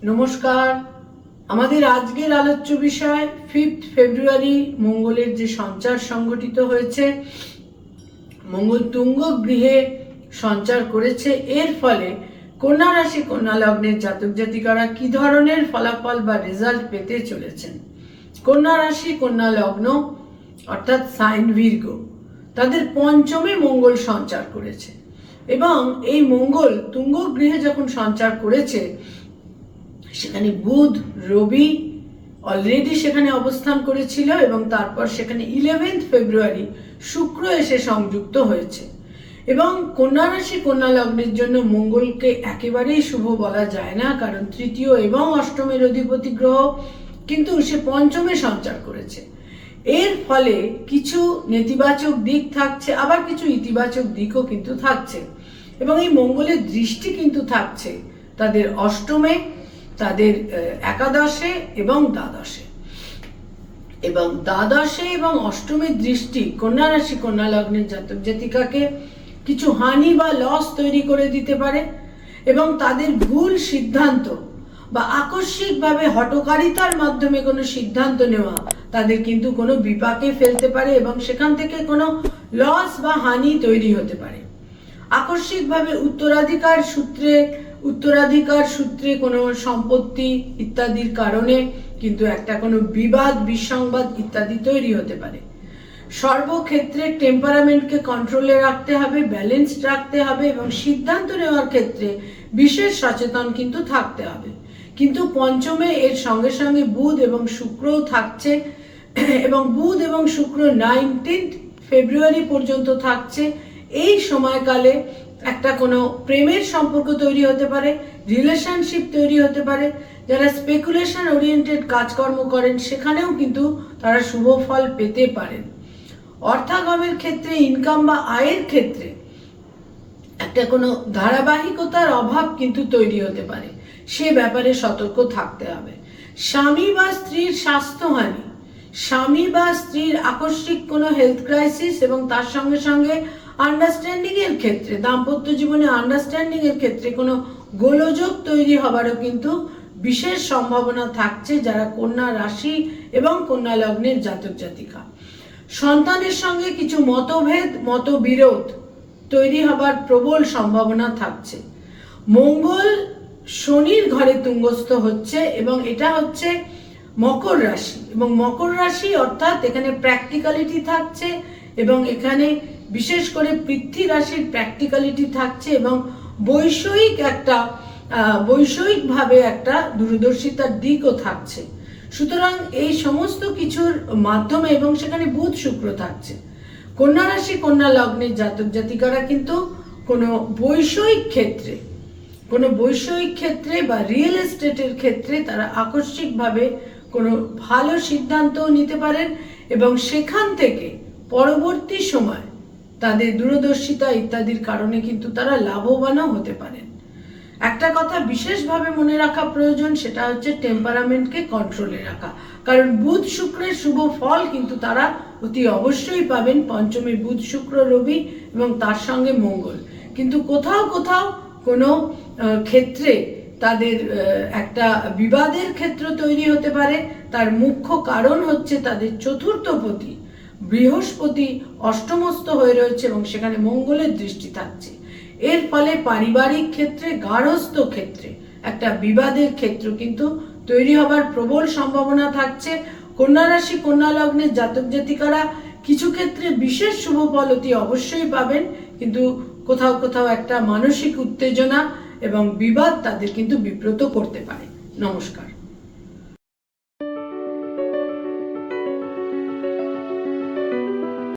নমস্কার। আমাদের আজকের আলোচ্য বিষয় 5 ফেব্রুয়ারি মঙ্গলের যে সঞ্চার সংঘটিত হয়েছে, মঙ্গল তুঙ্গ গৃহে সঞ্চার করেছে। এর ফলে কন্যা রাশি কন্যা লগ্নের জাতক জাতিকারা কি ধরনের ফলাফল বা রেজাল্ট পেতে চলেছেন। কন্যা রাশি কন্যা লগ্ন অর্থাৎ সাইন ভির্গ, তাদের পঞ্চমে মঙ্গল সঞ্চার করেছে এবং এই মঙ্গল তুঙ্গ গৃহে যখন সঞ্চার করেছে সেখানে বুধ রবি অলরেডি সেখানে অবস্থান করেছিল এবং তারপর সেখানে 11 ফেব্রুয়ারি শুক্র এসে সংযুক্ত হয়েছে। এবং কন্যা রাশি কন্যা লগ্নের জন্য মঙ্গলকে একেবারেই শুভ বলা যায় না, কারণ তৃতীয় এবং অষ্টমের অধিপতি গ্রহ, কিন্তু সে পঞ্চমে সঞ্চার করেছে। এর ফলে কিছু নেতিবাচক দিক থাকছে, আবার কিছু ইতিবাচক দিকও কিন্তু থাকছে এবং এই মঙ্গলের দৃষ্টি কিন্তু থাকছে তাদের অষ্টমে, তাদের একাদশে এবং দ্বাদশে। এবং দ্বাদশে এবং অষ্টমের দৃষ্টি কন্যা রাশি কন্যা লগ্নের জাতক জাতিকাকে কিছু হানি বা লস তৈরি করে দিতে পারে এবং তাদের ভুল সিদ্ধান্ত বা আকস্মিকভাবে হঠকারিতার মাধ্যমে কোনো সিদ্ধান্ত নেওয়া তাদের কিন্তু কোনো বিপাকে ফেলতে পারে এবং সেখান থেকে কোনো লস বা হানি তৈরি হতে পারে। আকস্মিকভাবে উত্তরাধিকার সূত্রে কোনো সম্পত্তি ইত্যাদির কারণে কিন্তু একটা কোনো বিবাদ বিসংবাদ ইত্যাদি তৈরি হতে পারে। সর্বক্ষেত্রে টেম্পারামেন্টকে কন্ট্রোলে রাখতে হবে, ব্যালেন্সড রাখতে হবে এবং সিদ্ধান্ত নেওয়ার ক্ষেত্রে বিশেষ সচেতন কিন্তু থাকতে হবে। কিন্তু পঞ্চমে এর সঙ্গে সঙ্গে বুধ এবং শুক্রও থাকছে এবং বুধ এবং শুক্র 19 ফেব্রুয়ারি পর্যন্ত থাকছে। এই সময়কালে একটা কোনো প্রেমের সম্পর্ক তৈরি হতে পারে, রিলেশনশিপ তৈরি হতে পারে। যারা স্পেকুলেশন ওরিয়েন্টেড কাজকর্ম করেন সেখানেও কিন্তু তারা শুভ ফল পেতে পারেন। অর্থাগমের ক্ষেত্রে, ইনকাম বা আয়ের ক্ষেত্রে একটা কোনো ধারাবাহিকতার অভাব কিন্তু তৈরি হতে পারে, সে ব্যাপারে সতর্ক থাকতে হবে। স্বামী বা স্ত্রীর স্বাস্থ্যহানি, স্বামী বা স্ত্রীর আকস্মিক কোনো হেলথ ক্রাইসিস এবং তার সঙ্গে সঙ্গে আন্ডারস্ট্যান্ডিং এর ক্ষেত্রে, দাম্পত্য জীবনে আন্ডারস্ট্যান্ডিং এর ক্ষেত্রে কোনো গোলযোগ তৈরি হবারও কিন্তু বিশেষ সম্ভাবনা থাকছে যারা কন্যা রাশি এবং কন্যা লগ্নের জাতক জাতিকা। সন্তানের সঙ্গে কিছু মতভেদ মতবিরোধ তৈরি হবার প্রবল সম্ভাবনা থাকছে। মঙ্গল শনির ঘরে তুঙ্গস্থ হচ্ছে এবং এটা হচ্ছে মকর রাশি এবং মকর রাশি অর্থাৎ এখানে প্র্যাকটিক্যালিটি থাকছে এবং এখানে বিশেষ করে পৃথ্বী রাশির প্র্যাকটিক্যালিটি থাকছে এবং বৈষয়িকভাবে একটা দূরদর্শিতার দিকও থাকছে। সুতরাং এই সমস্ত কিছুর মাধ্যমে এবং সেখানে বুধ শুক্র থাকছে, কন্যা রাশি কন্যা লগ্নের জাতক জাতিকারা কিন্তু কোনো বৈষয়িক ক্ষেত্রে বা রিয়েল এস্টেটের ক্ষেত্রে তারা আকস্মিকভাবে কোনো ভালো সিদ্ধান্ত নিতে পারেন এবং সেখান থেকে পরবর্তী সময় তাদের দূরদর্শিতা ইত্যাদির কারণে কিন্তু তারা লাভবানও হতে পারেন। একটা কথা বিশেষভাবে মনে রাখা প্রয়োজন, সেটা হচ্ছে টেম্পারামেন্টকে কন্ট্রোলে রাখা, কারণ বুধ শুক্রের শুভ ফল কিন্তু তারা অতি অবশ্যই পাবেন। পঞ্চমে বুধ শুক্র রবি এবং তার সঙ্গে মঙ্গল, কিন্তু কোথাও কোনো ক্ষেত্রে তাদের একটা বিবাদের ক্ষেত্র তৈরি হতে পারে। তার মুখ্য কারণ হচ্ছে তাদের চতুর্থপতি বৃহস্পতি অষ্টমস্থ হয়ে রয়েছে এবং সেখানে মঙ্গলের দৃষ্টি থাকছে। এর ফলে পারিবারিক ক্ষেত্রে, গার্হস্থ্য ক্ষেত্রে একটা বিবাদের ক্ষেত্র কিন্তু তৈরি হবার প্রবল সম্ভাবনা থাকছে। কন্যা রাশি কন্যা লগ্নের জাতক জাতিকারা কিছু ক্ষেত্রে বিশেষ শুভ ফল অতি অবশ্যই পাবেন, কিন্তু কোথাও একটা মানসিক উত্তেজনা এবং বিবাদ তাদের কিন্তু বিব্রত করতে পারে। নমস্কার।